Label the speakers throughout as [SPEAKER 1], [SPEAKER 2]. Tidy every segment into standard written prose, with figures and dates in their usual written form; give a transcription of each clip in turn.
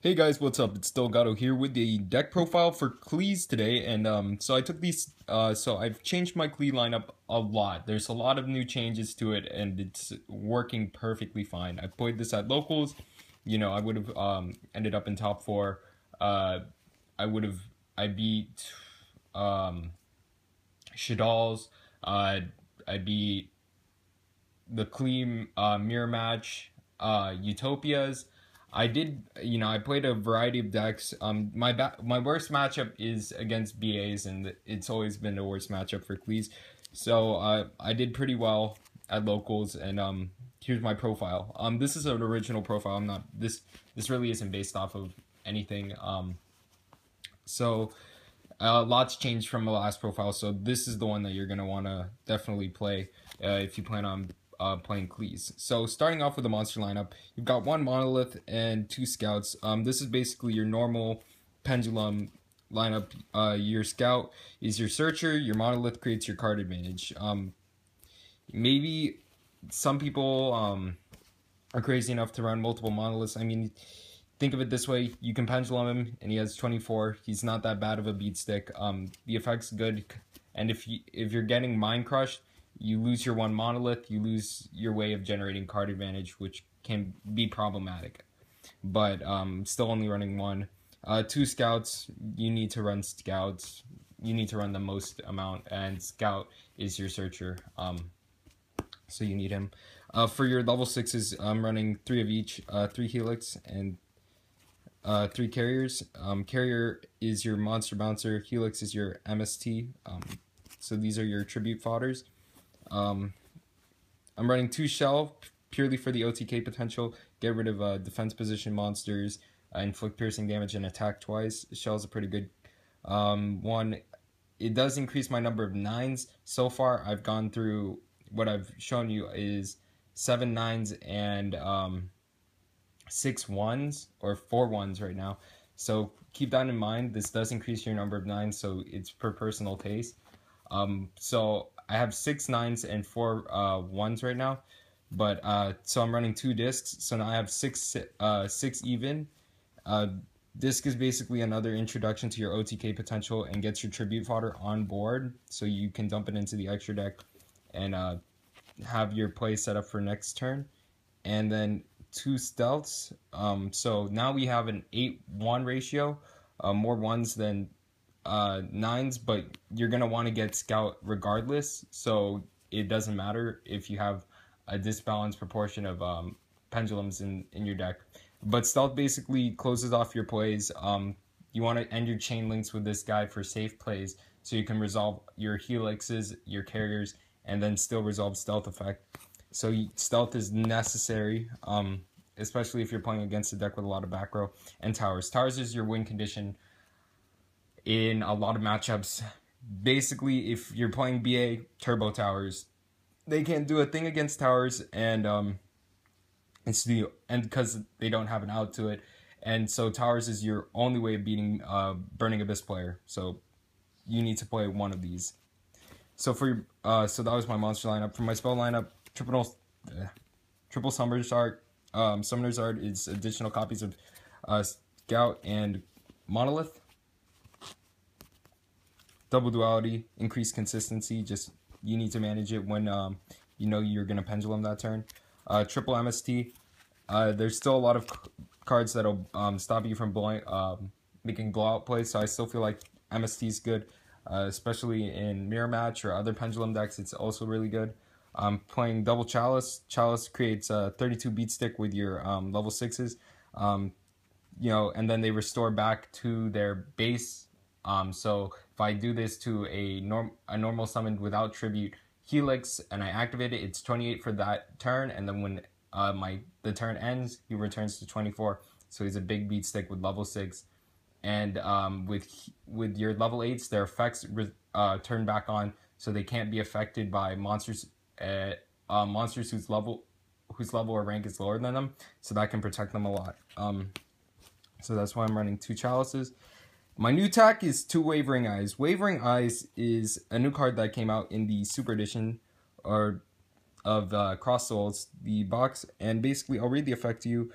[SPEAKER 1] Hey guys, what's up? It's Delgado here with the deck profile for Qliphort today, and so I took these. So I've changed my Qliphort lineup a lot. There's a lot of new changes to it, and it's working perfectly fine. I played this at locals. I would have ended up in top four. I would have. I beat Shadal's. I beat the Clean mirror match, Utopias. I played a variety of decks. My worst matchup is against BAs, and it's always been the worst matchup for Cleese. So I did pretty well at locals, and here's my profile. This is an original profile. I'm not this. This really isn't based off of anything. So lots changed from the last profile. So this is the one that you're gonna want to definitely play if you plan on playing Cleese. So starting off with the monster lineup, you've got one Monolith and two Scouts. This is basically your normal Pendulum lineup. Your Scout is your Searcher, your Monolith creates your card advantage. Maybe some people are crazy enough to run multiple Monoliths. I mean, think of it this way, you can Pendulum him, and he has 24. He's not that bad of a beat stick. The effect's good, and if you're getting Mind Crushed, you lose your one Monolith, you lose your way of generating card advantage, which can be problematic. But still only running one. Two Scouts, you need to run Scouts. You need to run the most amount, and Scout is your Searcher. So you need him. For your level 6s, I'm running 3 of each, 3 Helix and 3 Carriers. Carrier is your Monster Bouncer, Helix is your MST. So these are your Tribute Fodders. I'm running 2 Shell purely for the OTK potential. Get rid of defense position monsters, inflict piercing damage, and attack twice. Shell's a pretty good one. It does increase my number of 9s. So far, I've gone through what I've shown you is 7 9s and 6 1s, or 4 1s right now. So keep that in mind. This does increase your number of 9s, so it's per personal taste. So I have 6 9s and 4 1s right now, but so I'm running 2 discs. So now I have 6 even. Disc is basically another introduction to your OTK potential and gets your tribute fodder on board, so you can dump it into the extra deck and have your play set up for next turn. And then 2 stealths. So now we have an 8-1 ratio, more 1s than 9s, but you're gonna want to get Scout regardless, so it doesn't matter if you have a disbalanced proportion of pendulums in your deck. But Stealth basically closes off your plays. You want to end your chain links with this guy for safe plays, so you can resolve your Helixes, your Carriers, and then still resolve Stealth effect. So Stealth is necessary, especially if you're playing against a deck with a lot of back row. And Towers. Towers is your win condition in a lot of matchups. Basically, if you're playing BA, Turbo Towers, they can't do a thing against Towers, and because they don't have an out to it, and so Towers is your only way of beating Burning Abyss player. So you need to play one of these. So for so that was my monster lineup. For my spell lineup, triple Summoner's Art. Summoner's Art is additional copies of Scout and Monolith. Double Duality, increased consistency. Just you need to manage it when you know you're gonna Pendulum that turn. Triple MST. There's still a lot of cards that'll stop you from making blowout plays, so I still feel like MST is good, especially in Mirror Match or other Pendulum decks. It's also really good. Playing double Chalice. Chalice creates a 32 beat stick with your level 6s, and then they restore back to their base. So if I do this to a normal summon without tribute Helix and I activate it, it's 28 for that turn, and then when the turn ends, he returns to 24. So he's a big beat stick with level 6. And with your level 8s, their effects turn back on, so they can't be affected by monsters whose level or rank is lower than them. So that can protect them a lot. So that's why I'm running 2 Chalices. My new tack is 2 Wavering Eyes. Wavering Eyes is a new card that came out in the Super Edition of Cross Souls, the box, and basically I'll read the effect to you.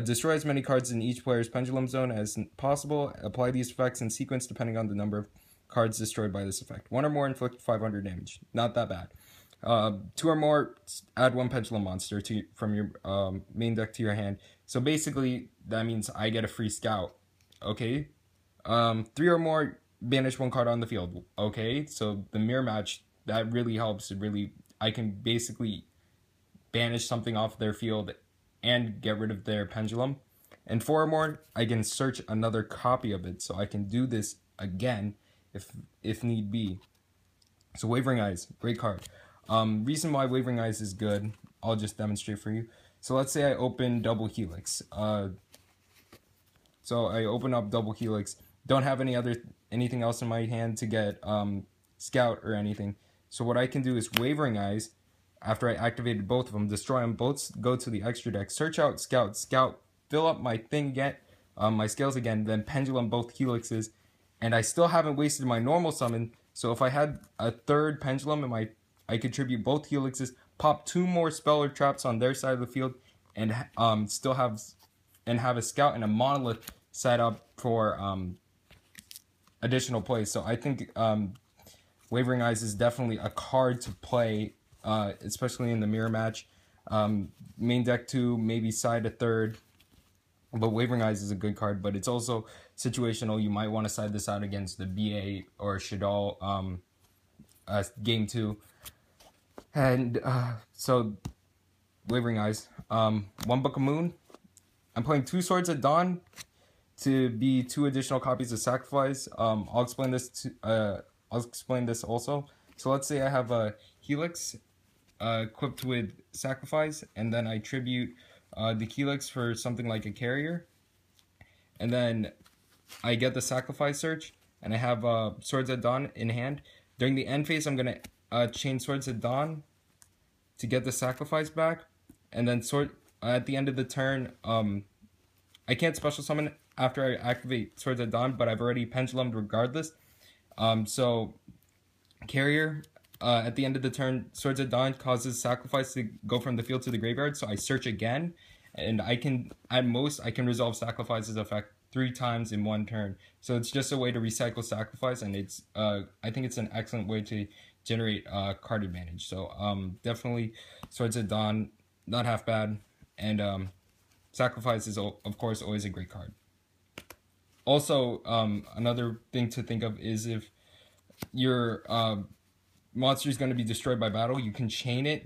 [SPEAKER 1] Destroy as many cards in each player's pendulum zone as possible. Apply these effects in sequence depending on the number of cards destroyed by this effect. 1 or more inflict 500 damage. Not that bad. 2 or more, add 1 pendulum monster from your main deck to your hand. So basically, that means I get a free scout. Okay. 3 or more, banish 1 card on the field. Okay. So the mirror match, that really helps. I can basically banish something off their field and get rid of their pendulum. And 4 or more, I can search another copy of it. So I can do this again if need be. So Wavering Eyes, great card. Reason why Wavering Eyes is good, I'll just demonstrate for you. So let's say I open Double Helix. So I open up Double Helix. Don't have anything else in my hand to get Scout or anything. So what I can do is Wavering Eyes. After I activated both of them, destroy them both, go to the extra deck, search out Scout, fill up my thing again, my scales again, then pendulum both helixes, and I still haven't wasted my normal summon. So if I had a third pendulum I contribute both helixes, pop 2 more spell or traps on their side of the field, and still have a scout and a monolith set up for additional plays. So I think Wavering Eyes is definitely a card to play, especially in the mirror match. Main deck 2, maybe side a third. But Wavering Eyes is a good card, but it's also situational. You might want to side this out against the BA or Shadal game 2. And so, Wavering Eyes. 1 Book of Moon. I'm playing 2 Swords at Dawn to be 2 additional copies of Sacrifice. I'll explain this also. So let's say I have a Helix equipped with Sacrifice, and then I tribute the Helix for something like a carrier, and then I get the Sacrifice search, and I have Swords at Dawn in hand. During the end phase, I'm gonna chain Swords at Dawn to get the Sacrifice back, and then at the end of the turn, I can't special summon after I activate Swords at Dawn, but I've already pendulumed regardless. So carrier. At the end of the turn, Swords at Dawn causes Sacrifice to go from the field to the graveyard, so I search again, and I can resolve Sacrifice's effect 3 times in 1 turn. So it's just a way to recycle Sacrifice, and it's I think it's an excellent way to generate card advantage. So definitely Swords at Dawn, not half bad, and Sacrifice is of course always a great card. Also, another thing to think of is if your monster is going to be destroyed by battle, you can chain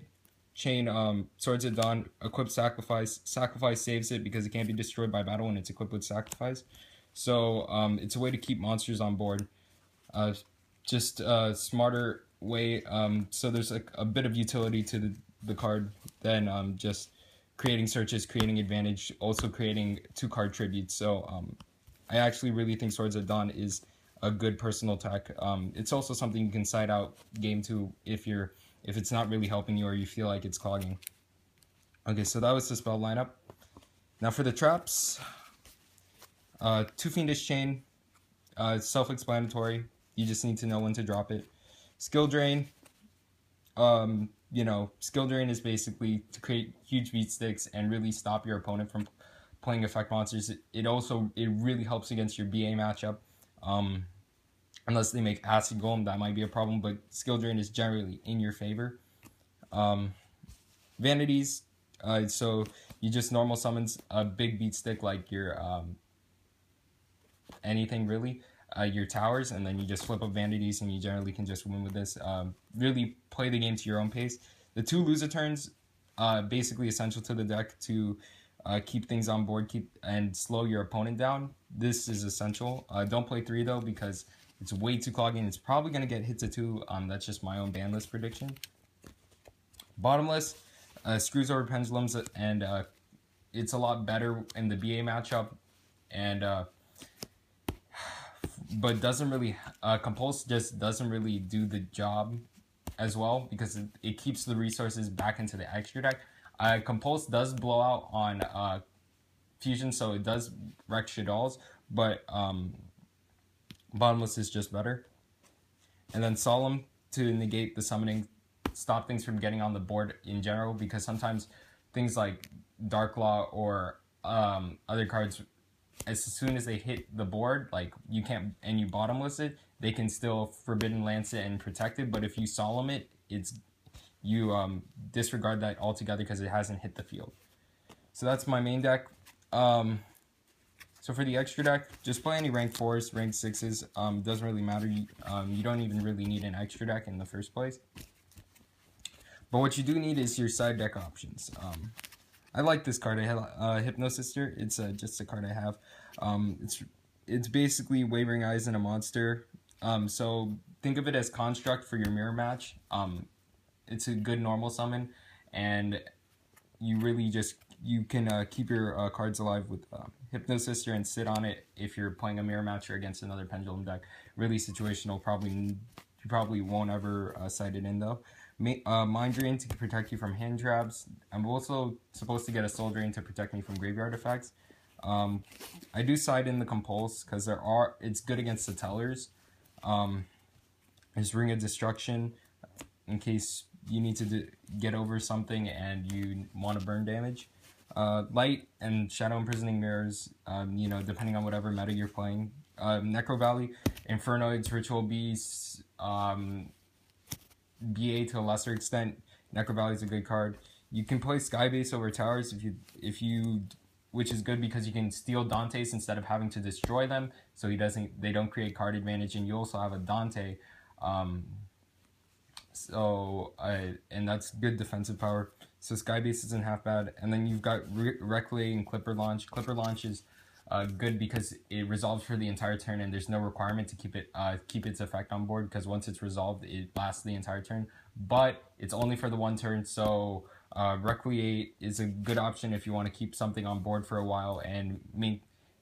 [SPEAKER 1] Swords at Dawn, equip Sacrifice. Sacrifice saves it because it can't be destroyed by battle when it's equipped with Sacrifice. So it's a way to keep monsters on board. Just a smarter way. So there's a bit of utility to the card than just creating searches, creating advantage, also creating 2 card tributes. So I actually really think Swords at Dawn is a good personal tech. It's also something you can side out game 2 if it's not really helping you or you feel like it's clogging. Okay, so that was the spell lineup. Now for the traps, 2 Fiendish Chain. It's self-explanatory. You just need to know when to drop it. Skill Drain. Skill Drain is basically to create huge beat sticks and really stop your opponent from playing effect monsters. It really helps against your BA matchup. Unless they make Acid Golem, that might be a problem, but Skill Drain is generally in your favor. Vanities, so you just normal summons a big beat stick like your anything really, your towers, and then you just flip up Vanities and you generally can just win with this. Really play the game to your own pace. The 2 loser turns, basically essential to the deck to keep things on board, and slow your opponent down. This is essential. Don't play 3 though, because it's way too clogging. It's probably going to get hit to 2. That's just my own ban list prediction. Bottomless screws over pendulums, and it's a lot better in the BA matchup, and but doesn't really Compulse just doesn't really do the job as well, because it keeps the resources back into the extra deck. Compulse does blow out on Fusion, so it does wreck Shadal's, but Bottomless is just better. And then Solemn to negate the summoning, stop things from getting on the board in general, because sometimes things like Dark Law or other cards, as soon as they hit the board, like you can't, and you bottomless it, they can still Forbidden Lance it and protect it. But if you solemn it, you disregard that altogether because it hasn't hit the field. So that's my main deck. So for the extra deck, just play any rank 4s, rank 6s. Doesn't really matter. You don't even really need an extra deck in the first place. But what you do need is your side deck options. I like this card. I have Hypnosister. It's just a card I have. It's basically Wavering Eyes and a monster. So think of it as Construct for your mirror match. It's a good normal summon, and you really just can keep your cards alive with Hypnosister and sit on it if you're playing a mirror match or against another pendulum deck. Really situational. You probably won't ever side it in though. Mind Drain to protect you from hand traps. I'm also supposed to get a Soul Drain to protect me from graveyard effects. I do side in the Compulse because it's good against the Tellers. There's Ring of Destruction in case you need to get over something and you want to burn damage. Light and Shadow Imprisoning Mirrors, depending on whatever meta you're playing. Necro Valley, Infernoids, Ritual Beasts, BA to a lesser extent. Necro Valley is a good card. You can play Skybase over Towers which is good because you can steal Dante's instead of having to destroy them, so they don't create card advantage, and you also have a Dante. And that's good defensive power. So Skybase isn't half bad. And then you've got Reclay and Clipper Launch. Clipper Launch is good because it resolves for the entire turn, and there's no requirement to keep its effect on board, because once it's resolved, it lasts the entire turn. But it's only for the one turn, so Recreate is a good option if you want to keep something on board for a while and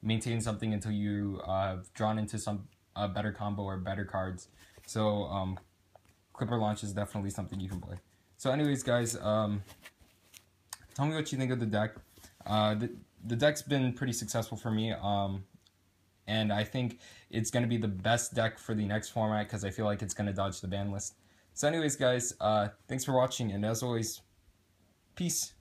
[SPEAKER 1] maintain something until you drawn into some better combo or better cards. So Clipper Launch is definitely something you can play. So anyways, guys, tell me what you think of the deck. The deck's been pretty successful for me, and I think it's going to be the best deck for the next format because I feel like it's going to dodge the ban list. So anyways, guys, thanks for watching, and as always, peace.